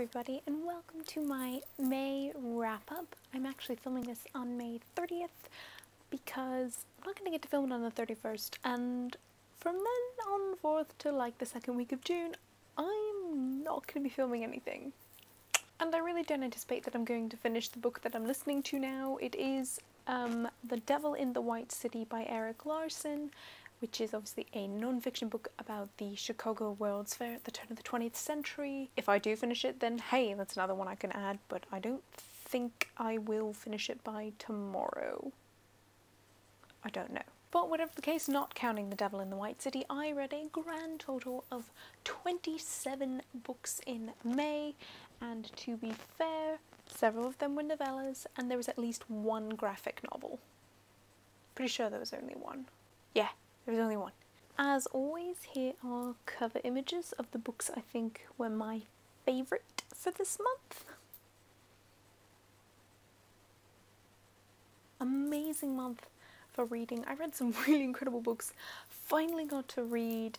everybody, and welcome to my May wrap-up. I'm actually filming this on May 30th because I'm not going to get to film it on the 31st, and from then on forth to like the second week of June, I'm not going to be filming anything. And I really don't anticipate that I'm going to finish the book that I'm listening to now. It is The Devil in the White City by Erik Larson, which is obviously a non-fiction book about the Chicago World's Fair at the turn of the 20th century. If I do finish it, then hey, that's another one I can add, but I don't think I will finish it by tomorrow. I don't know. But whatever the case, not counting The Devil in the White City, I read a grand total of 27 books in May, and to be fair, several of them were novellas, and there was at least one graphic novel. Pretty sure there was only one. Yeah. There was only one. As always, here are cover images of the books I think were my favourite for this month. Amazing month for reading. I read some really incredible books. Finally got to read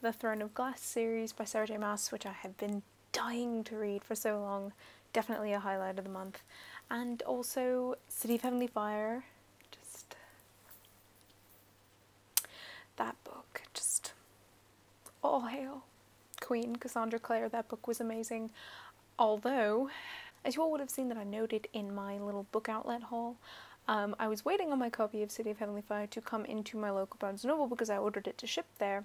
the Throne of Glass series by Sarah J Maas, which I have been dying to read for so long. Definitely a highlight of the month. And also City of Heavenly Fire. That book, just all hail Queen Cassandra Clare. That book was amazing. Although, as you all would have seen that I noted in my little book outlet haul, I was waiting on my copy of City of Heavenly Fire to come into my local Barnes & Noble because I ordered it to ship there,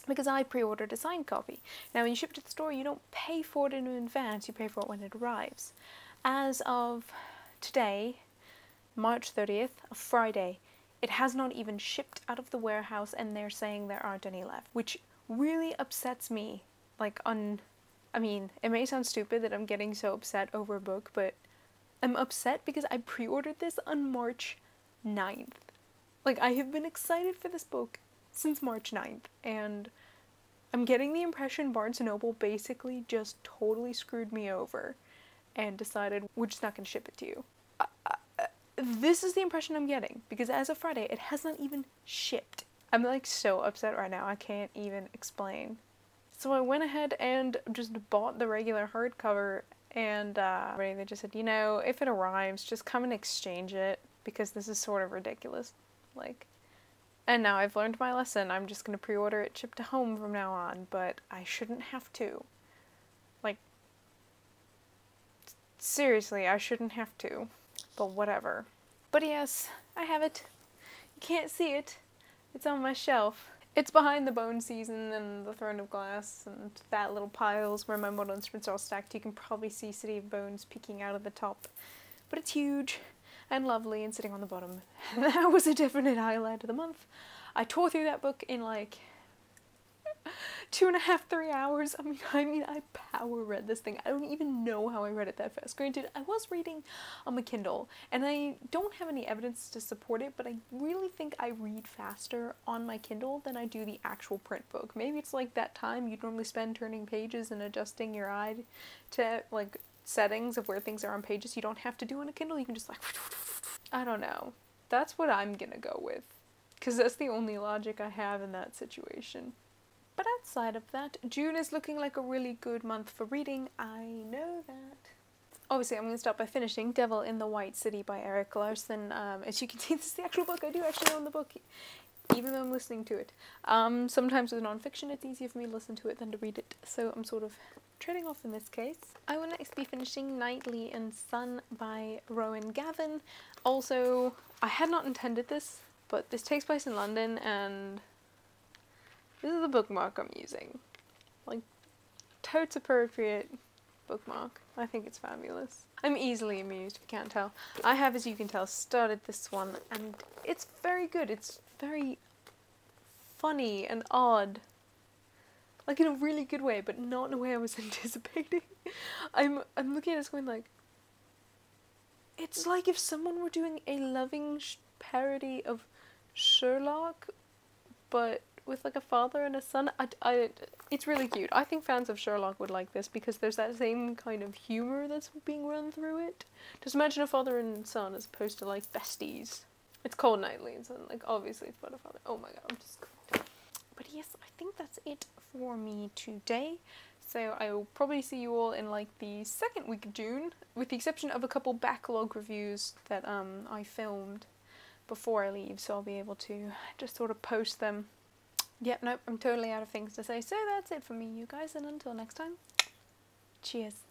because I pre-ordered a signed copy. Now when you ship it to the store, you don't pay for it in advance, you pay for it when it arrives. As of today, March 30th, a Friday, it has not even shipped out of the warehouse, and they're saying there aren't any left, which really upsets me. I mean, it may sound stupid that I'm getting so upset over a book, but I'm upset because I pre-ordered this on March 9th. Like, I have been excited for this book since March 9th, and I'm getting the impression Barnes & Noble basically just totally screwed me over and decided, we're just not going to ship it to you. This is the impression I'm getting, because as of Friday, it has not even shipped. I'm like so upset right now, I can't even explain. So I went ahead and just bought the regular hardcover, and they just said, you know, if it arrives, just come and exchange it, because this is sort of ridiculous. And now I've learned my lesson. I'm just gonna pre-order it shipped to home from now on, but I shouldn't have to. Seriously, I shouldn't have to. But whatever. But yes, I have it. You can't see it. It's on my shelf. It's behind the Bone Season and the Throne of Glass and that little piles where my model instruments are all stacked. You can probably see City of Bones peeking out of the top. But it's huge and lovely and sitting on the bottom. And that was a definite highlight of the month. I tore through that book in like 2.5, 3 hours. I mean, I power read this thing. I don't even know how I read it that fast. Granted, I was reading on my Kindle, and I don't have any evidence to support it, but I really think I read faster on my Kindle than I do the actual print book. Maybe it's like that time you'd normally spend turning pages and adjusting your eye to, like, settings of where things are on pages you don't have to do on a Kindle. You can just, like, I don't know. That's what I'm gonna go with, because that's the only logic I have in that situation. But outside of that, June is looking like a really good month for reading. I know that. Obviously, I'm going to start by finishing Devil in the White City by Erik Larson. As you can see, this is the actual book. I do actually own the book, even though I'm listening to it. Sometimes with non-fiction, it's easier for me to listen to it than to read it, so I'm sort of trading off in this case. I will next be finishing Knightley and Son by Rowan Gavin. Also, I had not intended this, but this takes place in London, and this is the bookmark I'm using. Like, totes appropriate bookmark. I think it's fabulous. I'm easily amused, if you can't tell. I have, as you can tell, started this one, and it's very good. It's very funny and odd. Like, in a really good way, but not in a way I was anticipating. I'm looking at this going like, it's like if someone were doing a loving parody of Sherlock, but with like a father and a son. It's really cute. I think fans of Sherlock would like this because there's that same kind of humor that's being run through it. Just imagine a father and son as opposed to like besties. It's called Knightley and Son, like obviously it's about a father. Oh my god, I'm just... But yes, I think that's it for me today. So I will probably see you all in like the second week of June, with the exception of a couple backlog reviews that I filmed before I leave, so I'll be able to just sort of post them. Yep, nope, I'm totally out of things to say, so that's it for me, you guys, and until next time, cheers.